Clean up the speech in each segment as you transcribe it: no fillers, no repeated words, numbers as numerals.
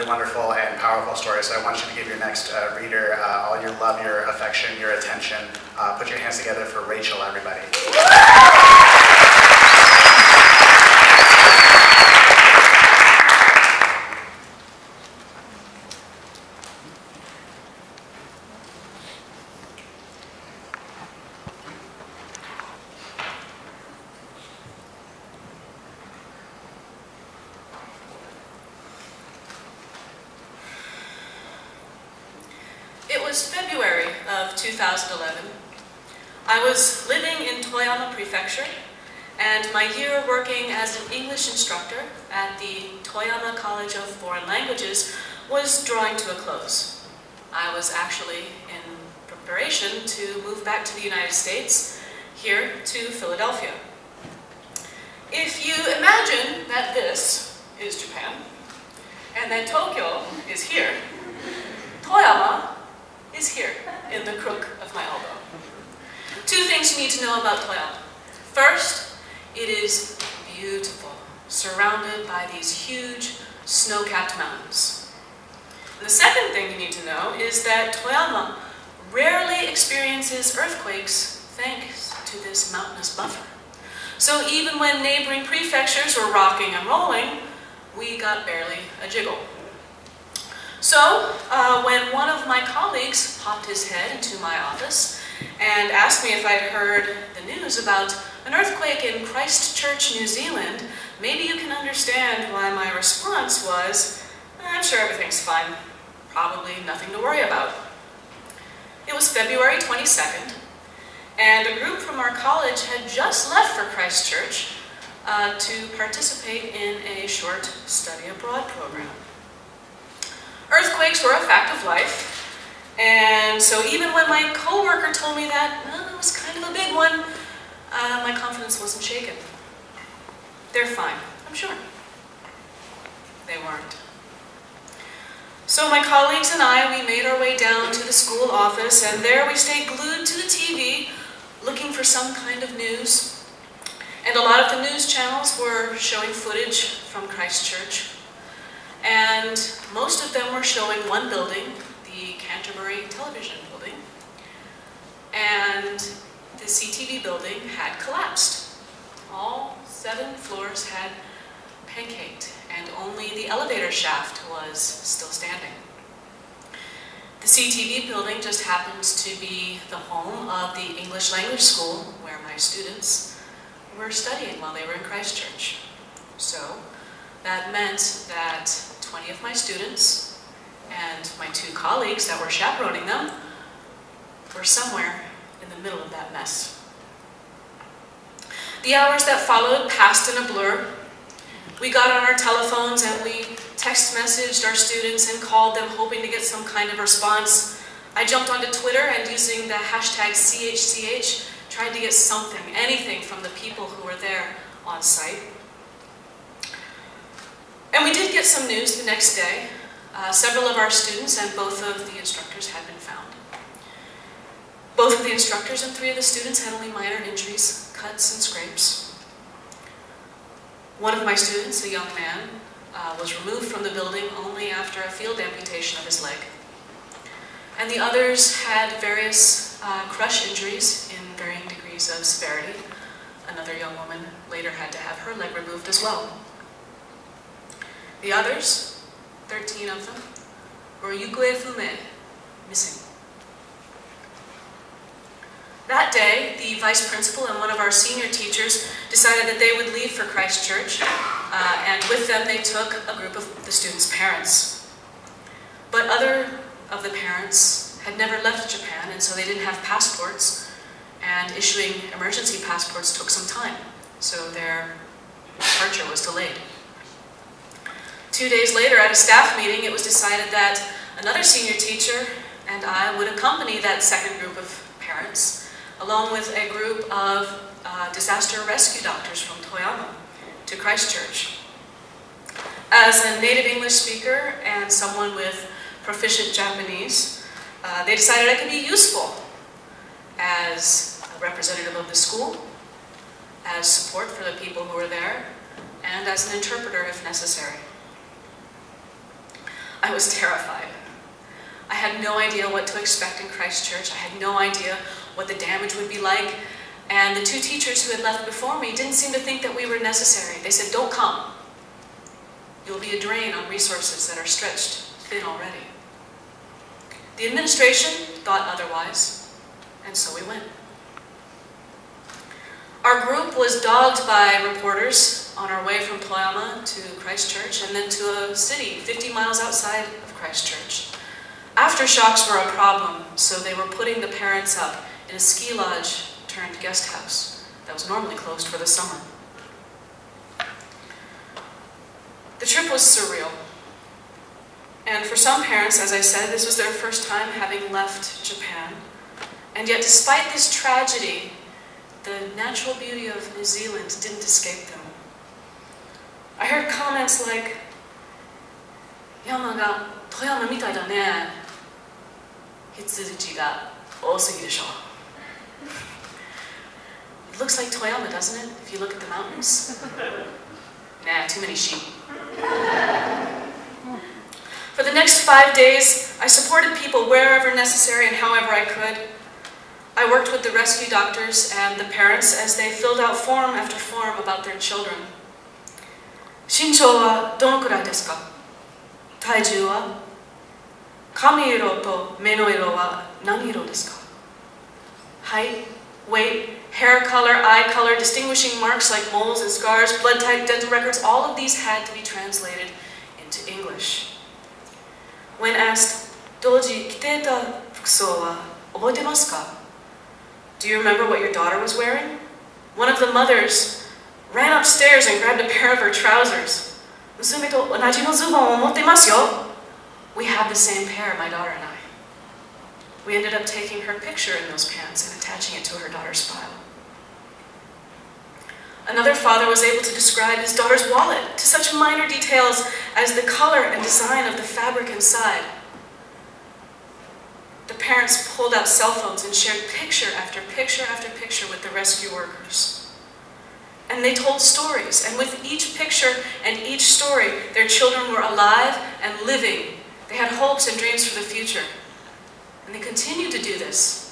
really wonderful and powerful story, so I want you to give your next reader all your love, your affection, your attention. Put your hands together for Rachel, everybody. It was February of 2011. I was living in Toyama Prefecture, and my year working as an English instructor at the Toyama College of Foreign Languages was drawing to a close. I was actually in preparation to move back to the United States, here to Philadelphia. If you imagine that this is Japan, and that Tokyo is here, Toyama is here in the crook of my elbow. Two things you need to know about Toyama. First, it is beautiful, surrounded by these huge snow-capped mountains. And the second thing you need to know is that Toyama rarely experiences earthquakes thanks to this mountainous buffer. So even when neighboring prefectures were rocking and rolling, we got barely a jiggle. So, when one of my colleagues popped his head into my office and asked me if I'd heard the news about an earthquake in Christchurch, New Zealand, maybe you can understand why my response was, I'm sure everything's fine. Probably nothing to worry about. It was February 22nd, and a group from our college had just left for Christchurch to participate in a short study abroad program. Earthquakes were a fact of life, and so even when my coworker told me that it was kind of a big one, my confidence wasn't shaken. They're fine, I'm sure. They weren't. So my colleagues and I, we made our way down to the school office, and there we stayed glued to the TV, looking for some kind of news. And a lot of the news channels were showing footage from Christchurch. And most of them were showing one building, the Canterbury Television Building, and the CTV building had collapsed. All 7 floors had pancaked, and only the elevator shaft was still standing. The CTV building just happens to be the home of the English language school where my students were studying while they were in Christchurch. So that meant that 20 of my students and my 2 colleagues that were chaperoning them were somewhere in the middle of that mess. The hours that followed passed in a blur. We got on our telephones and we text messaged our students and called them hoping to get some kind of response. I jumped onto Twitter and using the hashtag CHCH tried to get something, anything from the people who were there on site. And we did get some news the next day. Several of our students and both of the instructors had been found. Both of the instructors and 3 of the students had only minor injuries, cuts and scrapes. One of my students, a young man, was removed from the building only after a field amputation of his leg. And the others had various crush injuries in varying degrees of severity. Another young woman later had to have her leg removed as well. The others, 13 of them, were yukuefume, missing. That day, the vice principal and one of our senior teachers decided that they would leave for Christchurch, and with them they took a group of the students' parents. But other of the parents had never left Japan, and so they didn't have passports, and issuing emergency passports took some time, so their departure was delayed. 2 days later, at a staff meeting, it was decided that another senior teacher and I would accompany that second group of parents, along with a group of disaster rescue doctors from Toyama, to Christchurch. As a native English speaker and someone with proficient Japanese, they decided I could be useful as a representative of the school, as support for the people who were there, and as an interpreter if necessary. I was terrified. I had no idea what to expect in Christchurch. I had no idea what the damage would be like. And the two teachers who had left before me didn't seem to think that we were necessary. They said, "Don't come. You'll be a drain on resources that are stretched thin already." The administration thought otherwise, and so we went. Our group was dogged by reporters on our way from Toyama to Christchurch and then to a city 50 miles outside of Christchurch. Aftershocks were a problem, so they were putting the parents up in a ski lodge turned guest house that was normally closed for the summer. The trip was surreal. And for some parents, as I said, this was their first time having left Japan. And yet, despite this tragedy, the natural beauty of New Zealand didn't escape them. I heard comments like, "Yama ga Toyama mitai da ne. Hitsuruchi ga osugi desho." It looks like Toyama, doesn't it, if you look at the mountains? Nah, too many sheep. For the next 5 days, I supported people wherever necessary and however I could. I worked with the rescue doctors and the parents as they filled out form after form about their children. "Shinchou wa dono kurai desu ka? Taijuu wa? Kami-iro to me-no-iro wa nani-iro desu ka?" Height, weight, hair color, eye color, distinguishing marks like moles and scars, blood type, dental records, all of these had to be translated into English. When asked, "Doji kiteita fukusou wa oboete masu ka? Do you remember what your daughter was wearing?" One of the mothers ran upstairs and grabbed a pair of her trousers. "Musume to onaji no zubon o motte masu yo." We had the same pair, my daughter and I. We ended up taking her picture in those pants and attaching it to her daughter's file. Another father was able to describe his daughter's wallet to such minor details as the color and design of the fabric inside. The parents pulled out cell phones and shared picture after picture after picture with the rescue workers. And they told stories, and with each picture and each story, their children were alive and living. They had hopes and dreams for the future. And they continued to do this,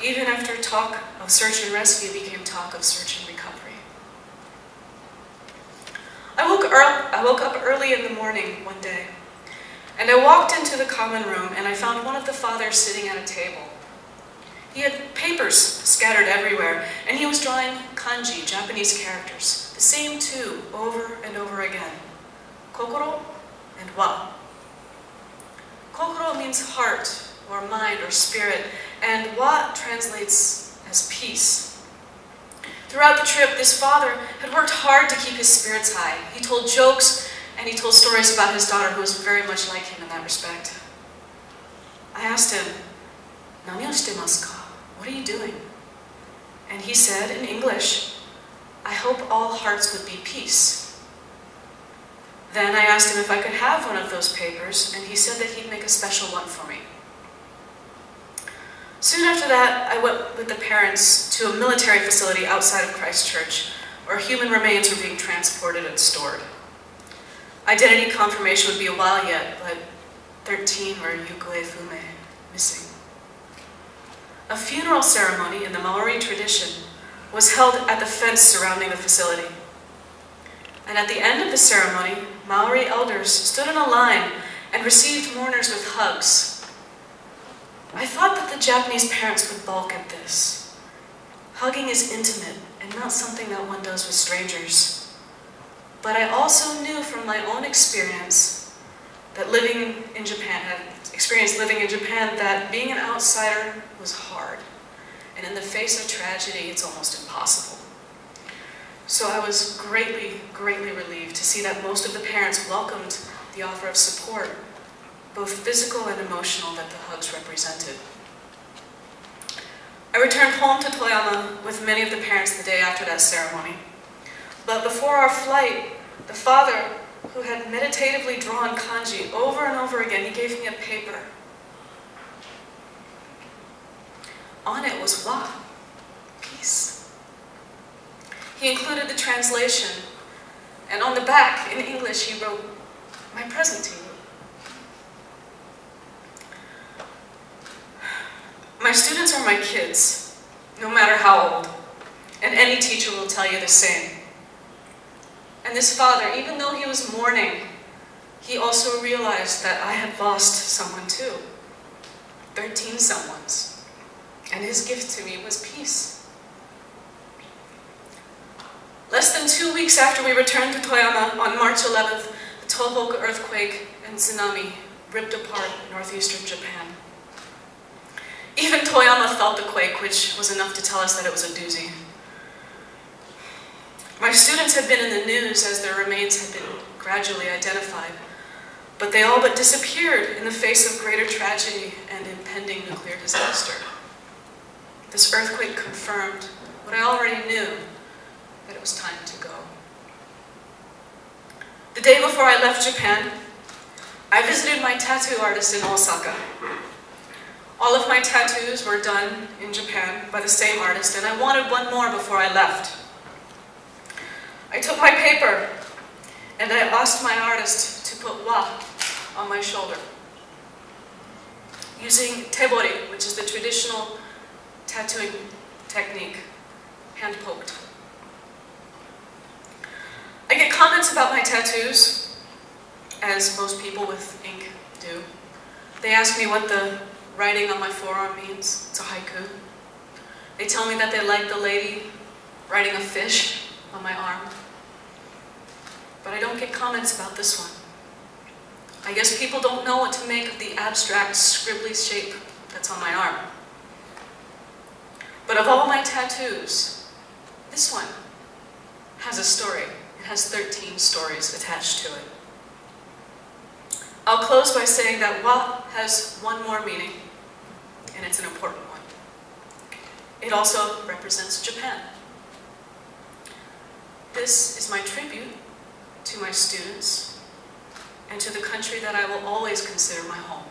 even after talk of search and rescue became talk of search and recovery. I woke up early in the morning one day, and I walked into the common room and I found one of the fathers sitting at a table. He had papers scattered everywhere, and he was drawing kanji, Japanese characters, the same two over and over again, kokoro and wa. Kokoro means heart, or mind, or spirit, and wa translates as peace. Throughout the trip, this father had worked hard to keep his spirits high. He told jokes, and he told stories about his daughter, who was very much like him in that respect. I asked him, "Nani o shite masu ka? What are you doing?" And he said in English, "I hope all hearts would be peace." Then I asked him if I could have one of those papers, and he said that he'd make a special one for me. Soon after that, I went with the parents to a military facility outside of Christchurch, where human remains were being transported and stored. Identity confirmation would be a while yet, but 13 were yukue fume, missing. A funeral ceremony in the Maori tradition was held at the fence surrounding the facility. And at the end of the ceremony, Maori elders stood in a line and received mourners with hugs. I thought that the Japanese parents would balk at this. Hugging is intimate and not something that one does with strangers. But I also knew from my own experience that living in Japan, that being an outsider was hard. And in the face of tragedy, it's almost impossible. So I was greatly, greatly relieved to see that most of the parents welcomed the offer of support, both physical and emotional, that the hugs represented. I returned home to Toyama with many of the parents the day after that ceremony. But before our flight, the father, who had meditatively drawn kanji over and over again, he gave me a paper. On it was wa, peace. He included the translation, and on the back, in English, he wrote, "My present to you." My students are my kids, no matter how old, and any teacher will tell you the same. And this father, even though he was mourning, he also realized that I had lost someone too, 13 someones, and his gift to me was peace. Less than 2 weeks after we returned to Toyama on March 11th, the Tohoku earthquake and tsunami ripped apart northeastern Japan. Even Toyama felt the quake, which was enough to tell us that it was a doozy. My students had been in the news as their remains had been gradually identified, but they all but disappeared in the face of greater tragedy and impending nuclear disaster. This earthquake confirmed what I already knew, that it was time to go. The day before I left Japan, I visited my tattoo artist in Osaka. All of my tattoos were done in Japan by the same artist, and I wanted one more before I left. I took my paper, and I asked my artist to put wa on my shoulder, using tebori, which is the traditional tattooing technique, hand-poked. I get comments about my tattoos, as most people with ink do. They ask me what the writing on my forearm means. It's a haiku. They tell me that they like the lady writing a fish on my arm. But I don't get comments about this one. I guess people don't know what to make of the abstract, scribbly shape that's on my arm. But of all my tattoos, this one has a story. It has 13 stories attached to it. I'll close by saying that wa has one more meaning, and it's an important one. It also represents Japan. This is my tribute to my students and to the country that I will always consider my home.